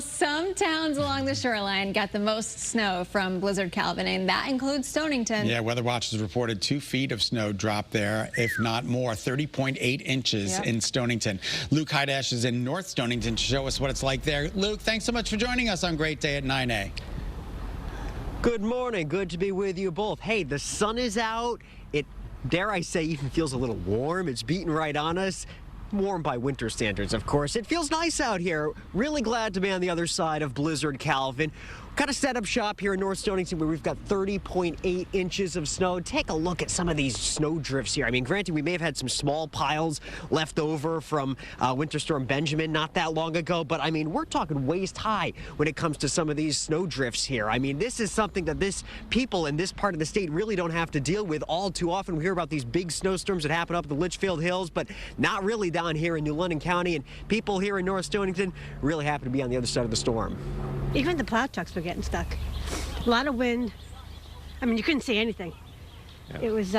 Some towns along the shoreline got the most snow from Blizzard Calvin, and that includes Stonington. Yeah, Weather Watch has reported 2 feet of snow dropped there, if not more, 30.8 inches in Stonington. Luke Hydash is in North Stonington to show us what it's like there. Luke, thanks so much for joining us on Great Day at 9A. Good morning. Good to be with you both. Hey, the sun is out. It, dare I say, even feels a little warm. It's beating right on us. Warm by winter standards, of course. It feels nice out here. Really glad to be on the other side of Blizzard Calvin. Got to set up shop here in North Stonington where we've got 30.8 inches of snow. Take a look at some of these snow drifts here. I mean, granted, we may have had some small piles left over from Winter Storm Benjamin not that long ago, but I mean, we're talking waist high when it comes to some of these snow drifts here. I mean, this is something that people in this part of the state really don't have to deal with all too often. We hear about these big snowstorms that happen up the Litchfield Hills, but not really down here in New London County, and people here in North Stonington really happy to be on the other side of the storm. Even the plow trucks were getting stuck. A lot of wind. I mean, you couldn't see anything. Yeah. It was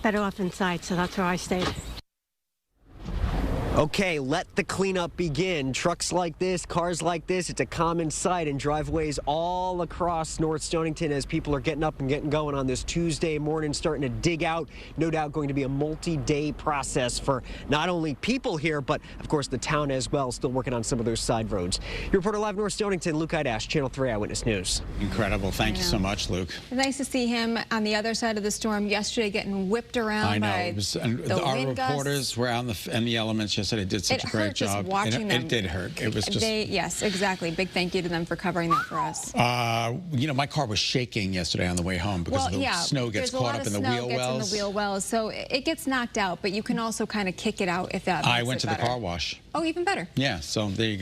better off inside, so that's where I stayed. Okay, let the cleanup begin. Trucks like this, cars like this, it's a common sight in driveways all across North Stonington as people are getting up and getting going on this Tuesday morning, starting to dig out. No doubt going to be a multi-day process for not only people here, but of course the town as well, still working on some of those side roads. Your reporter live North Stonington, Luke Hydash, Channel 3 Eyewitness News. Incredible. Thank you so much, Luke. Nice to see him on the other side of the storm yesterday getting whipped around by the our wind reporters gusts. were out in the elements yesterday. Did such a great job. Just watching them. It did hurt. It was just... Yes, exactly. Big thank you to them for covering that for us. You know, my car was shaking yesterday on the way home because the snow gets caught up in the wheel wells. So it gets knocked out, but you can also kind of kick it out if that makes it better. I went to the car wash. Oh, even better. Yeah, so there you go.